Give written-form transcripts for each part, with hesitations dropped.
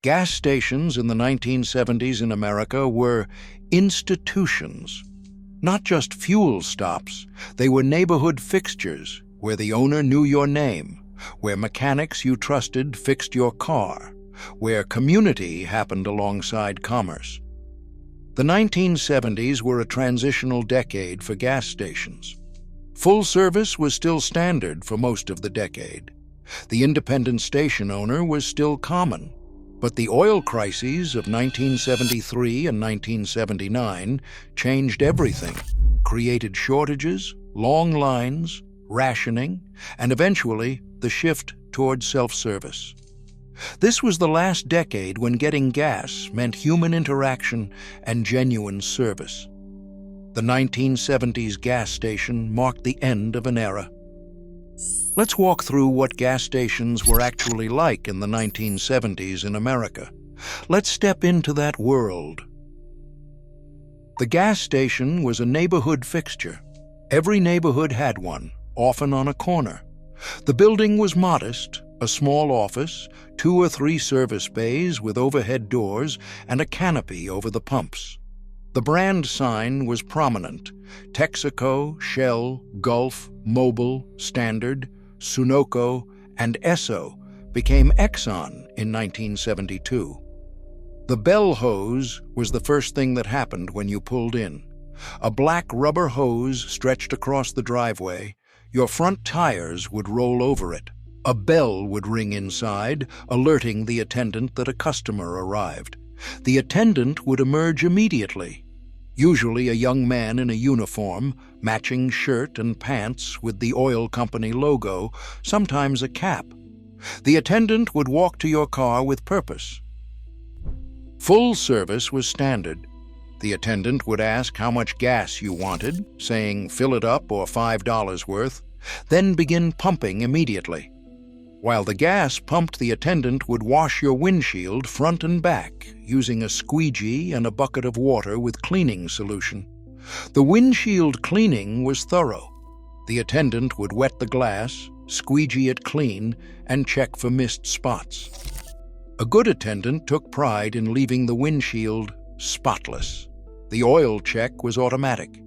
Gas stations in the 1970s in America were institutions, not just fuel stops. They were neighborhood fixtures where the owner knew your name, where mechanics you trusted fixed your car, where community happened alongside commerce. The 1970s were a transitional decade for gas stations. Full service was still standard for most of the decade. The independent station owner was still common. But the oil crises of 1973 and 1979 changed everything, created shortages, long lines, rationing, and eventually the shift toward self-service. This was the last decade when getting gas meant human interaction and genuine service. The 1970s gas station marked the end of an era. Let's walk through what gas stations were actually like in the 1970s in America. Let's step into that world. The gas station was a neighborhood fixture. Every neighborhood had one, often on a corner. The building was modest, a small office, 2 or 3 service bays with overhead doors and a canopy over the pumps. The brand sign was prominent: Texaco, Shell, Gulf, Mobil, Standard, Sunoco, and Esso became Exxon in 1972. The bell hose was the first thing that happened when you pulled in. A black rubber hose stretched across the driveway. Your front tires would roll over it. A bell would ring inside, alerting the attendant that a customer arrived. The attendant would emerge immediately, usually a young man in a uniform, matching shirt and pants with the oil company logo, sometimes a cap. The attendant would walk to your car with purpose. Full service was standard. The attendant would ask how much gas you wanted, saying fill it up or $5 worth, then begin pumping immediately. While the gas pumped, the attendant would wash your windshield front and back using a squeegee and a bucket of water with cleaning solution. The windshield cleaning was thorough. The attendant would wet the glass, squeegee it clean, and check for missed spots. A good attendant took pride in leaving the windshield spotless. The oil check was automatic.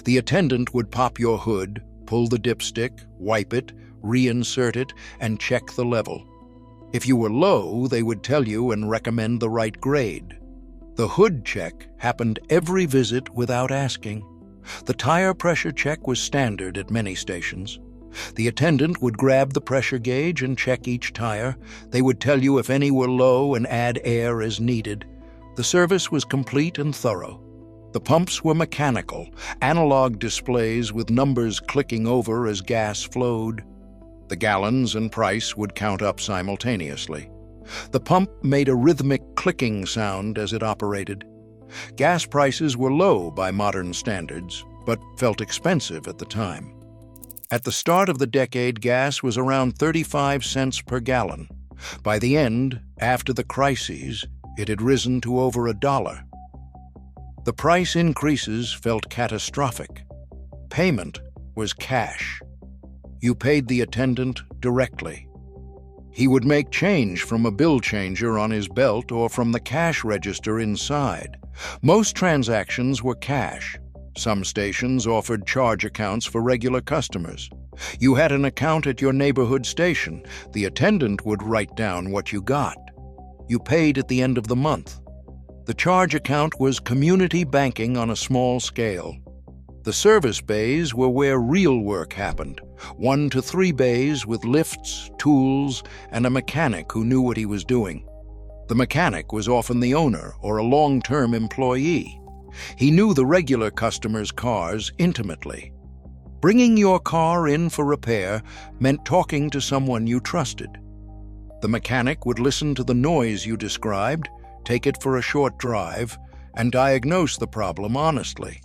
The attendant would pop your hood, pull the dipstick, wipe it, reinsert it, and check the level. If you were low, they would tell you and recommend the right grade. The hood check happened every visit without asking. The tire pressure check was standard at many stations. The attendant would grab the pressure gauge and check each tire. They would tell you if any were low and add air as needed. The service was complete and thorough. The pumps were mechanical, analog displays with numbers clicking over as gas flowed. The gallons and price would count up simultaneously. The pump made a rhythmic clicking sound as it operated. Gas prices were low by modern standards, but felt expensive at the time. At the start of the decade, gas was around 35 cents per gallon. By the end, after the crises, it had risen to over $1. The price increases felt catastrophic. Payment was cash. You paid the attendant directly. He would make change from a bill changer on his belt or from the cash register inside. Most transactions were cash. Some stations offered charge accounts for regular customers. You had an account at your neighborhood station. The attendant would write down what you got. You paid at the end of the month. The charge account was community banking on a small scale. The service bays were where real work happened, 1 to 3 bays with lifts, tools, and a mechanic who knew what he was doing. The mechanic was often the owner or a long-term employee. He knew the regular customers' cars intimately. Bringing your car in for repair meant talking to someone you trusted. The mechanic would listen to the noise you described, take it for a short drive, and diagnose the problem honestly.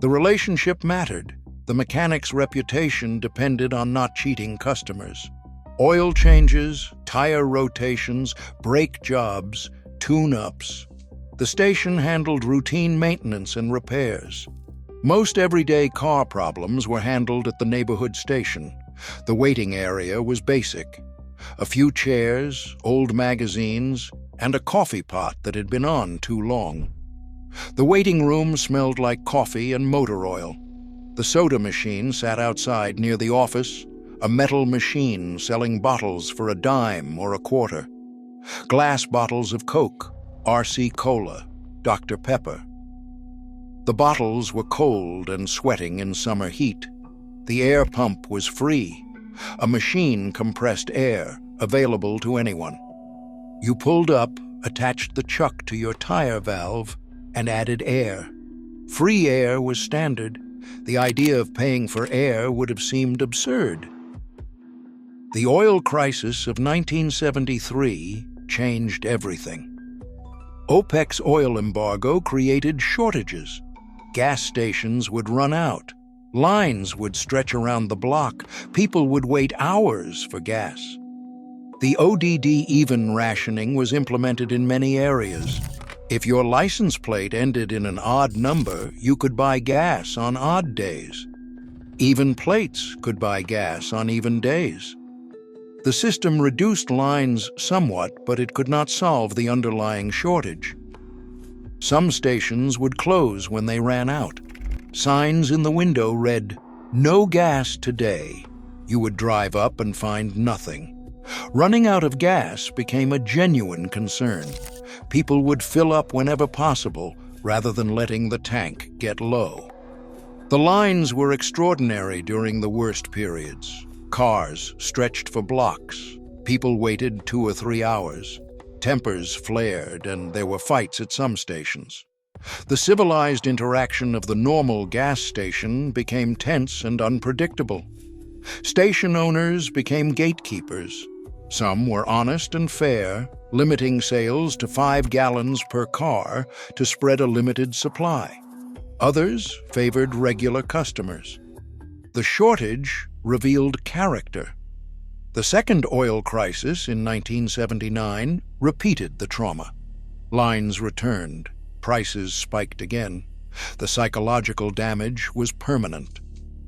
The relationship mattered. The mechanic's reputation depended on not cheating customers. Oil changes, tire rotations, brake jobs, tune-ups. The station handled routine maintenance and repairs. Most everyday car problems were handled at the neighborhood station. The waiting area was basic. A few chairs, old magazines, and a coffee pot that had been on too long. The waiting room smelled like coffee and motor oil. The soda machine sat outside near the office, a metal machine selling bottles for a dime or a quarter. Glass bottles of Coke, RC Cola, Dr. Pepper. The bottles were cold and sweating in summer heat. The air pump was free. A machine compressed air, available to anyone. You pulled up, attached the chuck to your tire valve, and added air. Free air was standard. The idea of paying for air would have seemed absurd. The oil crisis of 1973 changed everything. OPEC's oil embargo created shortages. Gas stations would run out. Lines would stretch around the block. People would wait hours for gas. The ODD even rationing was implemented in many areas. If your license plate ended in an odd number, you could buy gas on odd days. Even plates could buy gas on even days. The system reduced lines somewhat, but it could not solve the underlying shortage. Some stations would close when they ran out. Signs in the window read, "No gas today." You would drive up and find nothing. Running out of gas became a genuine concern. People would fill up whenever possible, rather than letting the tank get low. The lines were extraordinary during the worst periods. Cars stretched for blocks. People waited 2 or 3 hours. Tempers flared, and there were fights at some stations. The civilized interaction of the normal gas station became tense and unpredictable. Station owners became gatekeepers. Some were honest and fair, limiting sales to 5 gallons per car to spread a limited supply. Others favored regular customers. The shortage revealed character. The second oil crisis in 1979 repeated the trauma. Lines returned. Prices spiked again. The psychological damage was permanent.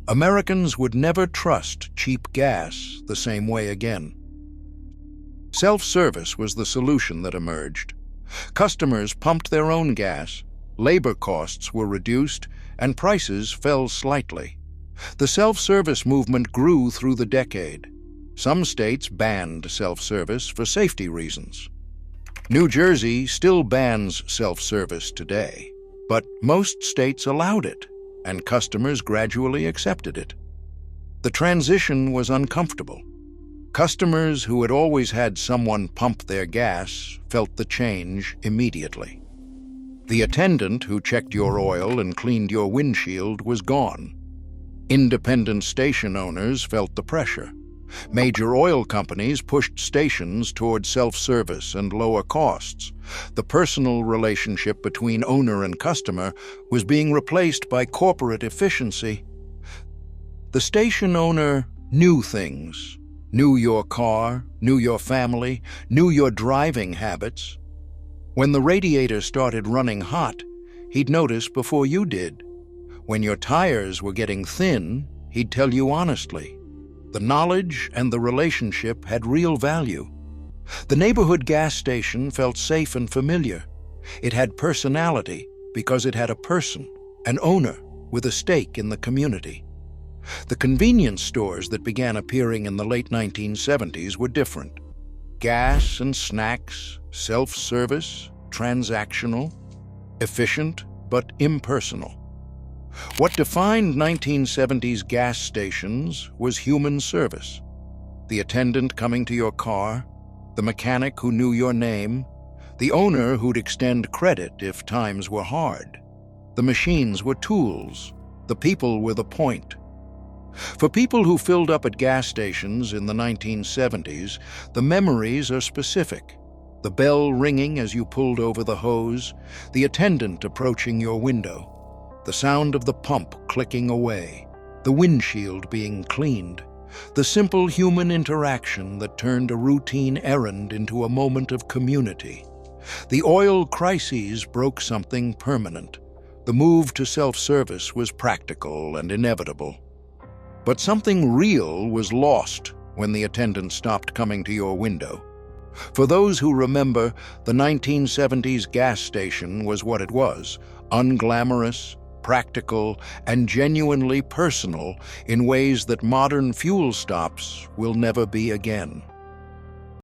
Americans would never trust cheap gas the same way again. Self-service was the solution that emerged. Customers pumped their own gas, labor costs were reduced, and prices fell slightly. The self-service movement grew through the decade. Some states banned self-service for safety reasons. New Jersey still bans self-service today, but most states allowed it, and customers gradually accepted it. The transition was uncomfortable. Customers who had always had someone pump their gas felt the change immediately. The attendant who checked your oil and cleaned your windshield was gone. Independent station owners felt the pressure. Major oil companies pushed stations toward self-service and lower costs. The personal relationship between owner and customer was being replaced by corporate efficiency. The station owner knew things, knew your car, knew your family, knew your driving habits. When the radiator started running hot, he'd notice before you did. When your tires were getting thin, he'd tell you honestly. The knowledge and the relationship had real value. The neighborhood gas station felt safe and familiar. It had personality because it had a person, an owner, with a stake in the community. The convenience stores that began appearing in the late 1970s were different. Gas and snacks, self-service, transactional, efficient but impersonal. What defined 1970s gas stations was human service. The attendant coming to your car, the mechanic who knew your name, the owner who'd extend credit if times were hard. The machines were tools, the people were the point. For people who filled up at gas stations in the 1970s, the memories are specific. The bell ringing as you pulled over the hose, the attendant approaching your window, the sound of the pump clicking away, the windshield being cleaned, the simple human interaction that turned a routine errand into a moment of community. The oil crises broke something permanent. The move to self-service was practical and inevitable. But something real was lost when the attendant stopped coming to your window. For those who remember, the 1970s gas station was what it was: unglamorous, practical, and genuinely personal in ways that modern fuel stops will never be again.